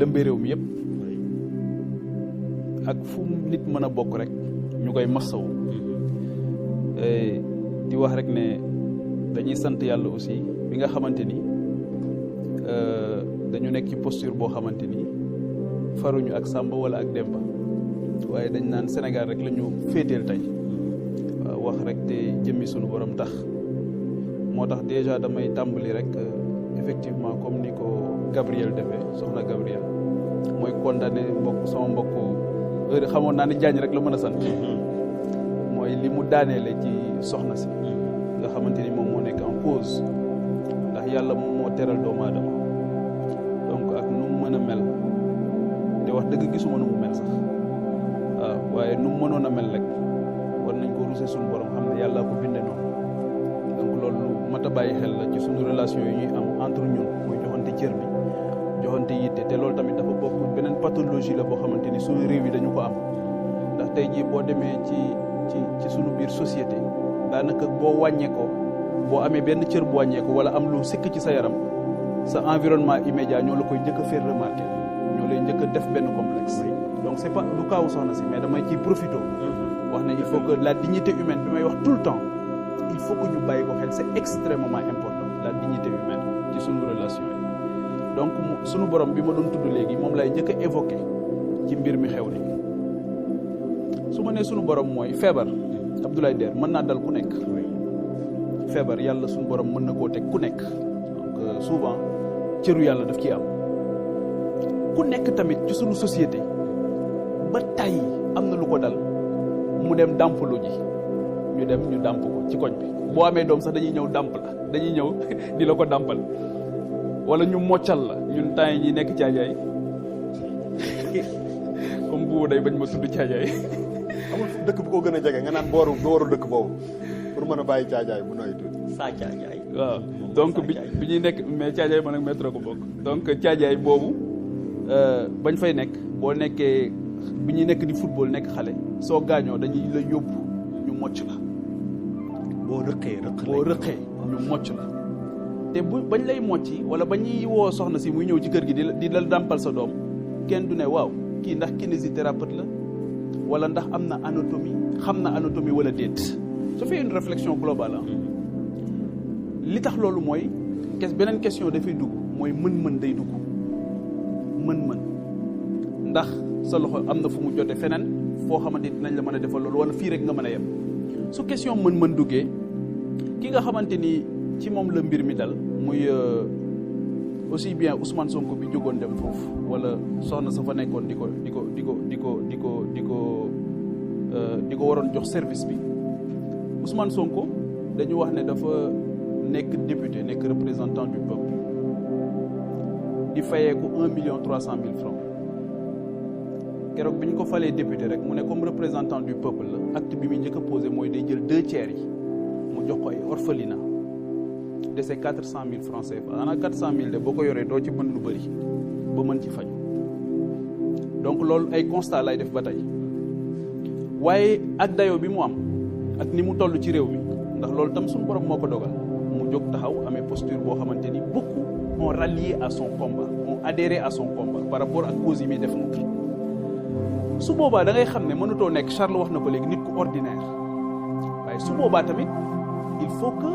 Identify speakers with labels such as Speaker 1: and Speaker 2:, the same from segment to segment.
Speaker 1: lëmbee réew mi yëpp ak fu nit mën a bokk rek ñu koy massawu di wax rek ne dañuy sant yàlla aussi bi nga xamante ni dañu nekk ci posture boo xamante ni faruñu ak Samba wala ak Demba waaye dañ naan Sénégal rek la ñu féeteel tey waaw wax rek te jëmmi sunu borom tax moo tax déjà damay tàmbali rek effectivement comme ni ko Gabriel defee soxna Gabriel mooy condamné sama mbokk heure xamoon naa ne jaañ rek la mën a sant mooy li mu daaneele ci soxna si nga xamante ni moom moo nekk en cause ndax yàlla moom moo teral doomu aadama donc ak nu mu mën a mel te wax dëgg gisuma nu mu mel sax waaw waaye nu mu mënoon a mel rek war nañ ko rusé suñu borom xam ne yàlla ko bindee noonu donc loolu mat a bàyyi xel la ci suñu relation yi ñuy am entre ñun muy joxante cër bi joxante yitte te loolu tamit dafa bokk beneen pathologie la boo xamante ni suñu réew yi dañu ko am ndax tey jii boo demee ci suñu biir société daanaka boo wàññeekoo boo amee benn cër bu wàññeeku wala am lu sikk ci sa yaram sa environnement immédiat ñoo la koy njëkk a faire remarquer ñoo lay njëkk a def benn complexe donc c'est pas du kaawu soxna si mais damay ciy profité wax ne il faut que la dignité humaine bi may wax tout le temps il faut que ñu bàyyi ko xel c'est extrêmement important la dignité humaine ci suñu relation yi donc suñu borom bi ma doon tudd léegi moom lay njëkk a évoqué ci mbir mi xew ni su ma nee suñu borom mooy feebar Abdoulaye Der mën naa dal ku nekk feebar yàlla suñu borom mën na koo teg ku nekk donc souvent cëru yàlla daf ciy am ku nekk tamit ci suñu société ba tey am na lu ko dal mu dem dàmpalu ji ñu dem ñu dàmp ko ci koñ bi boo amee doom sax dañuy ñëw dàmp la dañuy ñëw di la ko dàmpal wala ñu moccal la ñun temps yi ñi nekk caajaay comme bu day bañ ma tudd caajaay
Speaker 2: amul dëkk bu ko gën a jege nga naan booru dëkk boobu pour mën a bàyyi caajaay bu nooy tuuti
Speaker 3: saa caajaay
Speaker 1: waaw donc bi ñuy nekk mais caajaay man ak métro ko bokk donc caajaay boobu bañ fay nekk boo nekkee bi ñuy nekk di football nekk xale soo gaañoo dañuy la yóbbu ñu mocc la
Speaker 3: boo rëqee
Speaker 1: ñu mocc la te bañ lay mocci wala ba ñuy woo soxna si muy ñëw ci kër gi di la dàmpal sa doom kenn du ne waaw kii ndax kinésithérapeute la wala ndax am na anatomie xam na anatomie wala déet su fait une réflexion globale li tax loolu mooy beneen question dafay dugg mooy mën-mën day dugg mën-mën ndax sa loxo am na fu mu jote feneen foo xamante ni dinañ la mën a defal loolu wala fii rek nga mën a yem su question mën-mën duggee ki nga xamante ni ci moom la mbir mi dal muy aussi bien Ousmane Sonko bi jógoon dem foofu wala soxna sa fa nekkoon di ko waroon jox service bi Ousmane Sonko dañu wax ne dafa nekk député nekk représentant du peuple di fayeeku 1,3 million francs keroog bi ñu ko falee député rek mu ne comme représentant du peuple la acte bi muy njëkk a posé mooy day jël 2/3 yi mu jox ko ay orphelinat de ces 400,000 francs CFA xanaa 400,000 de boo ko yoree doo ci mën lu bëri ba mën ci faju donc loolu ay constat lay def ba tey waaye ak dayoo bi mu am ak ni mu toll ci réew mi ndax loolu tam suñu borom moo ko dogal mu jóg taxaw amee posture boo xamante ni beaucoup ont rallié à son combat ont adhéré à son combat par rapport ak cause yi muy défendre su boobaa da ngay xam ne mënutoo nekk Charles wax na ko léegi nit ku ordinaire waaye su boobaa tamit il faut que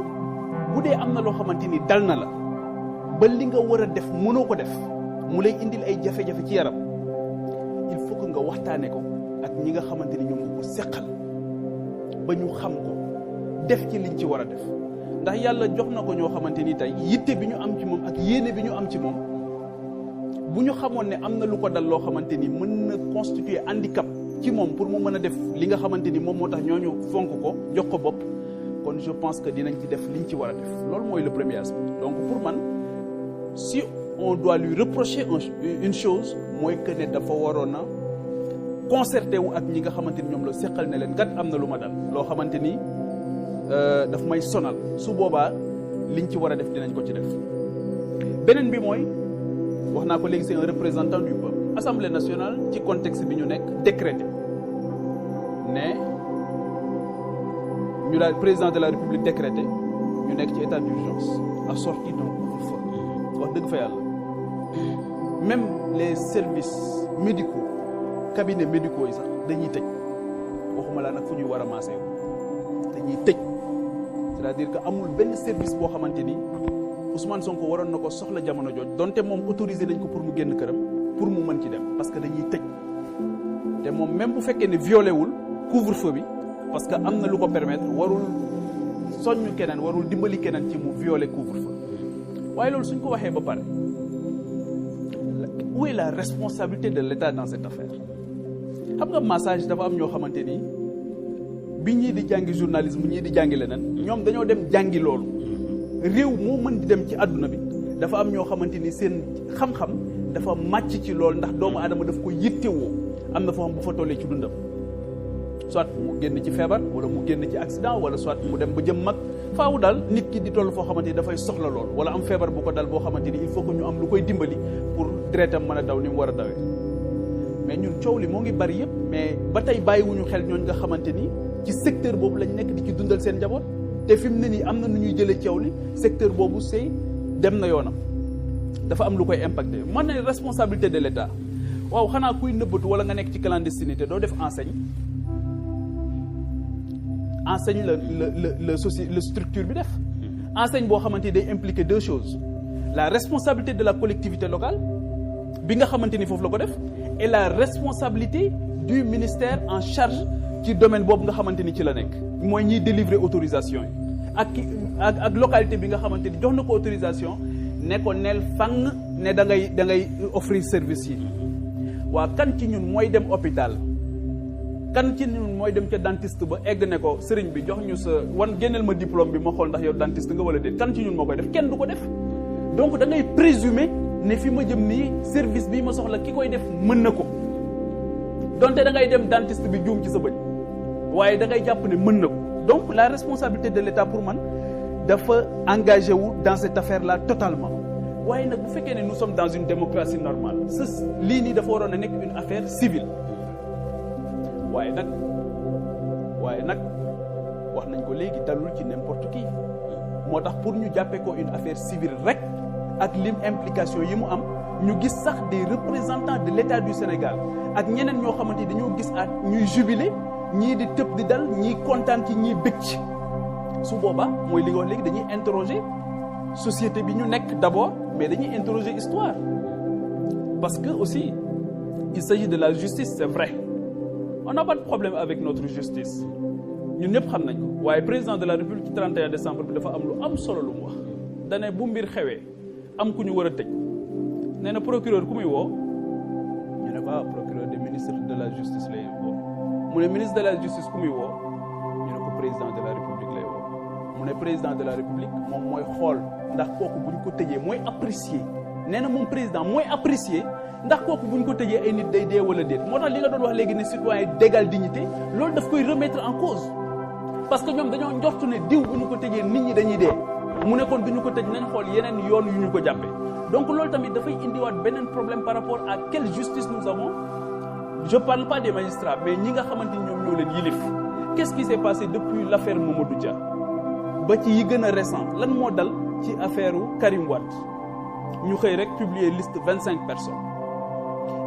Speaker 1: bu dee am na loo xamante ni dal na la ba li nga war a def mënoo ko def mu lay indil ay jafe-jafe ci yaram il faut que nga waxtaane ko ak ñi nga xamante ni ñoom nga ko seqal ba ñu xam ko def ci liñ ci war a def ndax yàlla jox na ko ñoo xamante ni tey yitte bi ñu am ci moom ak yéene bi ñu am ci moom bu ñu xamoon ne am na lu ko dal loo xamante ni mën na constituer handicap ci moom pour mu mën a def li nga xamante ni moom moo tax ñooñu fonk ko jox ko bopp kon je pense que dinañ ci def liñ ci war a def loolu mooy le premier aspect donc pour man si on doit lui reprocher une chose mooy que ne dafa waroon a concerté wu ak ñi nga xamante ni ñoom la seqal ne leen kat am na lu ma dal loo xamante ni daf may sonal su boobaa liñ ci war a def dinañ ko ci def beneen bi mooy wax naa ko léegi c'est un représentant du peuple Assemblée nationale ci contexte bi ñu nekk décrété ne ñu daal président de la République décrété ñu nekk ci état d'urgence assorti donc couvre-feu wax dëgg fa yàlla même les services médicaux cabinets médicaux yi sax dañuy tëj waxuma laa nag fu ñuy war a maasee dañuy tëj c'est-à-dire que amul benn service boo xamante ni Ousmane Sonko waroon na ko soxla jamono jooj donte moom autorisé nañ ko pour mu génn këram pour mu mën ci dem parce que dañuy tëj te moom même bu fekkee ne violé wul couvre-feu bi parce que am na lu ko permettre warul soññ keneen warul dimbali keneen ci mu violé couvre-feu waaye loolu suñ ko waxee ba pare où est la responsabilité de l'État dans cette affaire xam nga massage dafa am ñoo xamante ni bi ñii di jàngi journalisme ñii di jàngi leneen ñoom dañoo dem jàngi loolu réew moo mën di dem ci àdduna bi dafa am ñoo xamante ni seen xam-xam dafa màcc ci loolu ndax doomu aadama daf ko yittewoo am na foo xam bu fa tollee ci dundam soit mu génn ci feebar wala mu génn ci accident wala soit mu dem ba jëm mag faawu daal nit ki di toll foo xamante ni dafay soxla lool wala am feebar bu ko dal boo xamante ni il faut que ñu am lu koy dimbali pour deretam mën a daw ni mu war a dawee mais ñun coow li moo ngi bari yëpp mais ba tey bàyyiwuñu xel ñooñ nga xamante ni ci secteur boobu lañ nekk di ci dundal seen njaboot te fi mu ne nii am na nu ñuy jëlee coow li secteur boobu c'est dem na yoonam dafa am lu koy impacté man ne responsabilité de l'État waaw xanaa kuy nëbbatu wala nga nekk ci clandestinité doo def enseigne la structure bi def enseigne boo xamante ni day impliquer deux choses la responsabilité de la collectivité locale bi nga xamante ni foofu la ko def et la responsabilité du ministère en charge ci domaine boobu nga xamante ni ci la nekk mooy ñiy délivrer autorisation yi ak localité bi nga xamante ni jox na ko autorisation ne ko neel fang ne da ngay offrir service yi waa kan ci ñun mooy dem hôpital kan ci ñun mooy dem ca dentiste ba egg ne ko sëriñ bi jox ñu sa génneel ma diplôme bi ma xool ndax yow dentiste nga wala déet kan ci ñun moo koy def kenn du ko def donc da ngay présumer ne fi ma jëm nii service bi ma soxla ki koy def mën na ko donte da ngay dem dentiste bi juum ci sa bëñ waaye da ngay jàpp ne mën na ko donc la responsabilité de l'État pour man dafa engagé wu dans cette affaire là totalement waaye nag bu fekkee ne nous sommes dans une démocratie normale lii nii dafa waroon a nekk une affaire civile waaye nag wax nañ ko léegi dalul ci n'importe qui moo tax pour ñu jàppee ko une affaire civile rek ak lim implication yi mu am ñu gis sax des représentants de l'État du Sénégal ak ñeneen ñoo xamante ni dañoo gis at ñuy jubiler ñii di tëb di dal ñii kontaan ci ñii bëgg ci su boobaa mooy li nga wax léegi dañuy interroger société bi ñu nekk d'abord mais dañuy interroger histoire parce que aussi il s'agit de la justice c'est vrai on n'a pas de problème avec notre justice ñun ñëpp xam nañ ko waaye président de la République ci 31 décembre bi dafa am lu am solo lu mu wax dane bu mbir xewee am ku ñu war a tëj nee na procureur ku muy woo ñu ne ko procureur des ministres de la justice lay woo mu ne ministre de la justice ku muy woo ñu ne ko président de la République lay woo mu ne président de la République moom mooy xool ndax kooku bu ñu ko tëjee mooy apprécier nee na moom président mooy apprécier ndax kooku bu ñu ko tëjee ay nit day dee wala déet moo tax li nga doon wax léegi ne citoyen d'égale dignité loolu daf koy remettre en cause parce que ñoom dañoo njortu ne diw bu ñu ko tëjee nit ñi dañuy dee mu nekkoon du ñu ko tëj nañ xool yeneen yoon yu ñu ko jàppee donc loolu tamit dafay indiwaat beneen problème par rapport à quelle justice nous avons je parle pas des magistrats mais ñi nga xamante ni ñoom ñoo leen yilif qu'est-ce qui s'est passé depuis l'affaire Mamadou Dia ba ci yi gën a récent lan moo dal ci affaire Karim Wade ñu xëy rek publier liste 25 personnes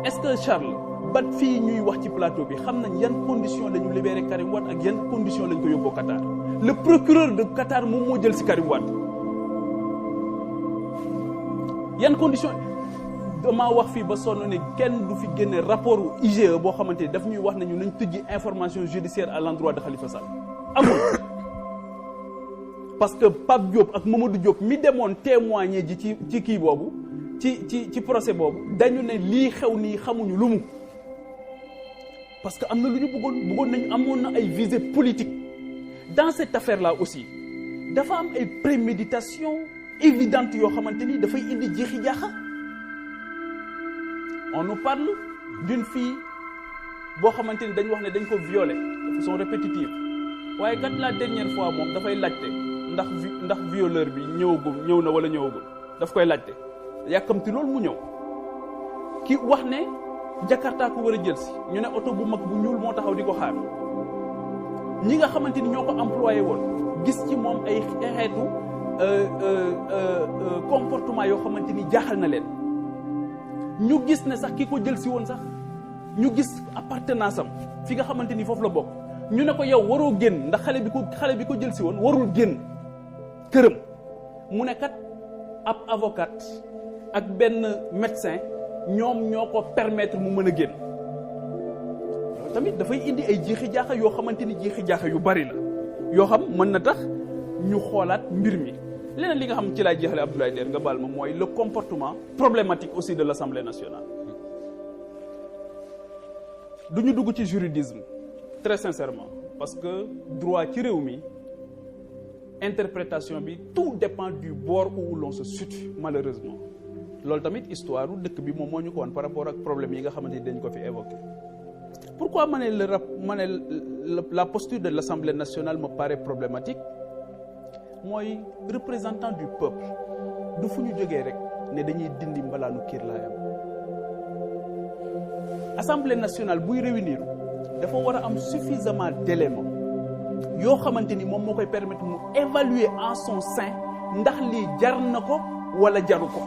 Speaker 1: est-ce que Charles ba fii ñuy wax ci plateau bi xam nañ yan conditions la ñu libéré Karim Wade ak yan conditions lañ ko yóbboo Qatar le procureur de Qatar moom moo jël ci Karim Wade yan conditions damaa wax fii ba sonn ne kenn du fi génne rapport IGE boo xamante ni daf ñuy wax nañu nañ tëjji information judiciaire à l'endroit de Khalifa Sall amul parce que Pape Diop ak Mamadou Diop mi demoon témoigner ji ci kii boobu ci procès boobu dañu ne lii xew nii xamuñu lu mu parce que am na lu ñu bëggoon nañu amoon na ay visées politiques dans cette affaire là aussi dafa am ay préméditation évidente yoo xamante ni dafay indi jeexi jaaxa on nous parle d'une fille boo xamante ni dañu wax ne dañ ko violer de façon répétitive waaye kat la dernière fois moom dafay laajte ndax violeur bi ñëw na wala ñëwagul daf koy laajte yàkkamti loolu mu ñëw ki wax ne Jakarta ko war a jël si ñu ne oto bu mag bu ñuul moo taxaw di ko xaar ñi nga xamante ni ñoo ko employé woon gis ci moom ay xeetu comportement yoo xamante ni jaaxal na leen ñu gis ne sax ki ko jël si woon sax ñu gis appartenance am fi nga xamante ni foofu la bokk ñu ne ko yow waroo génn ndax xale bi ko jël si woon warul génn këram mu ne kat ab avocat ak benn médecin ñoom ñoo ko permettre mu mën a génn loolu tamit dafay indi ay jiixi jaaxa yoo xamante ni jiixi jaaxa yu bari la yoo xam mën na tax ñu xoolaat mbir mi leneen li nga xam ci laay jeexale Abdoulaye Der nga baal ma mooy le comportement problématique aussi de l'Assemblée nationale du ñu dugg ci juridisme très sincèrement parce que droit ci réew mi interprétation bi tout dépend du bord où l'on se situe malheureusement loolu tamit histoire dëkk bi moom moo ñu ko woon par rapport ak problème yi nga xamante ni dañ ko fi évoqué pourquoi ma ne la posture de l'Assemblée nationale me paraît problématique mooy représentant du peuple du fu ñu jógee rek ne dañuy dindi mbalaanu kiir laayam Assemblée nationale buy réunir dafa war a am suffisamment d'éléments yoo xamante ni moom moo koy permettre mu évaluer en son sein ndax lii jar na ko wala jaru ko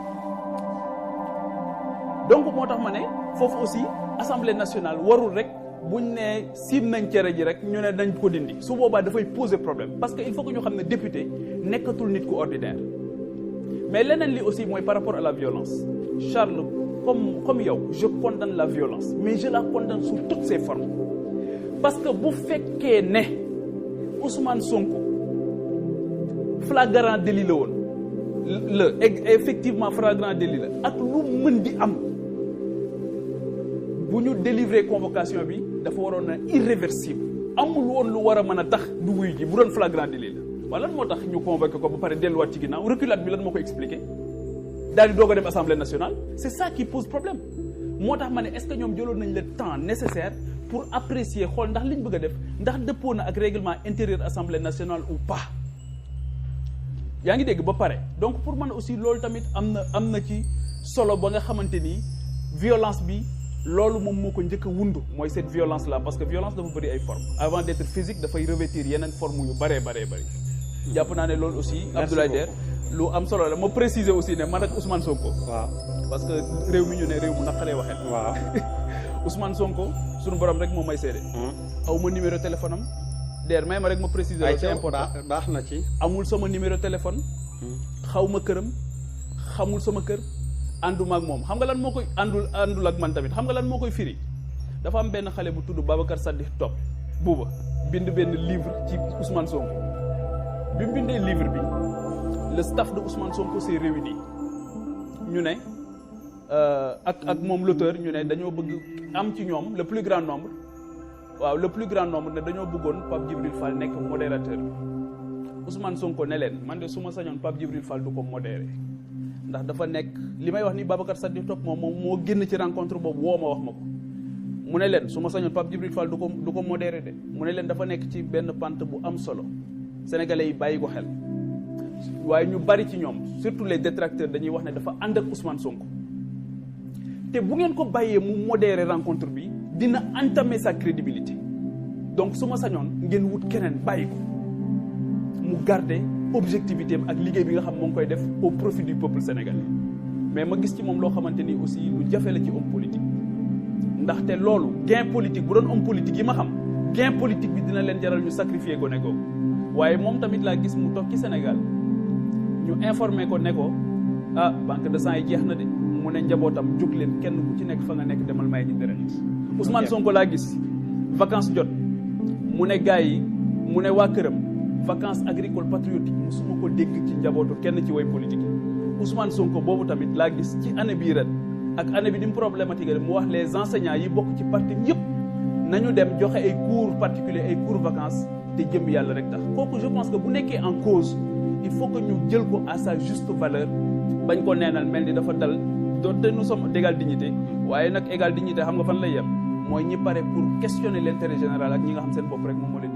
Speaker 1: donc moo tax ma ne foofu aussi Assemblée nationale warul rek buñ ne siim nañ cere ji rek ñu ne dañ ko dindi su boobaa dafay poser problème parce que il faut que ñu xam ne député nekkatul nit ku ordinaire mais leneen li aussi mooy par rapport à la violence Charles comme yow je condamne la violence mais je la condamne sous toutes ses formes parce que bu fekkee ne Ousmane Sonko flagrant délit la woon effectivement flagrant délit la ak lu mën di am bu ñu délivrer convocation bi dafa waroon na irréversible amul woon lu war a mën a tax du wuy ji bu doon flagrant délit la waaye lan moo tax ñu convoqué ko ba pare delluwaat ci ginnaaw reculade bi lan moo ko expliqué daal di doog a dem Assemblée nationale c'est ça qui pose problème moo tax ma ne est-ce que ñoom jëloon nañ le temps nécessaire pour apprécier xool ndax liñ bëgg a def ndax dëppoo na ak règlement intérieur Assemblée nationale ou pas yaa ngi dégg ba pare donc pour man aussi loolu tamit am na ci solo ba nga xamante ni violence bi loolu moom moo ko njëkk a wundu mooy cette violence là parce que violence dafa bëri ay formes avant d'être physique dafay revêtir yeneen forme yu bëree bëri jàpp naa ne loolu aussi Abdoulaye Der lu am solo la ma préciser aussi ne man ak Ousmane Sonko waaw parce que réew mi ñu ne réew mu naqaree waxee waaw Ousmane Sonko suñu borom rek moom may seede aw ma numéro téléphone am Der may ma rek ma préciser la c'est important
Speaker 3: baax na ci
Speaker 1: amul sama numéro téléphone xaw ma këram xamul sama kër ànduma ak moom xam nga lan moo koy àndul ak man tamit xam nga lan moo koy firi dafa am benn xale bu tudd Babacar Sadikh Top buuba bind benn livre ci Ousmane Sonko bi mu bindee livre bi le staff de Ousmane Sonko s'est réuni ñu ne ak moom l'auteur ñu ne dañoo bëgg am ci ñoom le plus grand nombre ne dañoo bëggoon Pape Djibril Fall nekk modérateur bi Ousmane Sonko ne leen man de su ma sañoon Pape Djibril Fall du ko modéré ndax dafa nekk li may wax ni Babacar Sadikh Top moom moo génn ci rencontre boobu woo ma wax ma ko mu ne leen su ma sañoon Pape Djibril Fall du ko modéré de mu ne leen dafa nekk ci benn pente bu am solo sénégalais yi bàyyi ko xel waaye ñu bari ci ñoom surtout les détracteurs dañuy wax ne dafa ànd ak Ousmane Sonko te bu ngeen ko bàyyee mu modérer rencontre bi dina entamer sa crédibilité donc su ma sañoon ngeen wut keneen bàyyi ko mu garder objectivité am ak liggéey bi nga xam moo ngi koy def au profit du peuple sénégalais mais ma gis ci moom loo xamante ni aussi lu jafe la ci homme politique ndaxte loolu gain politique bu doon homme politique yi ma xam gain politique bi dina leen jaral ñu sacrifier ko ne ko waaye moom tamit laa gis mu toog ci Sénégal ñu informé ko ne ko banque de sang yi jeex na de mu ne njabootam jóg leen kenn ku ci nekk fa nga nekk demal may ji deret Ousmane Sonko laa gis vacances jot mu ne gars yi mu ne waa këram vacances agricoles patriotiques musuma ko dégg ci njabootu kenn ci way politique yi Ousmane Sonko boobu tamit laa gis ci année bii ren ak année bi ni mu problématique mu wax les enseignants yi bokk ci parti yëpp nañu dem joxe ay cours particuliers ay cours vacances te jëm yàlla rek tax kooku je pense que bu nekkee en cause il faut que ñu jël ko à sa juste valeur bañ ko neenal mel ni dafa dal doonte nous sommes d'égale dignité waaye nag égale dignité xam nga fan lay yem mooy ñi pare pour questionner l'intérêt général ak ñi nga xam seen bopp rek moom moo leen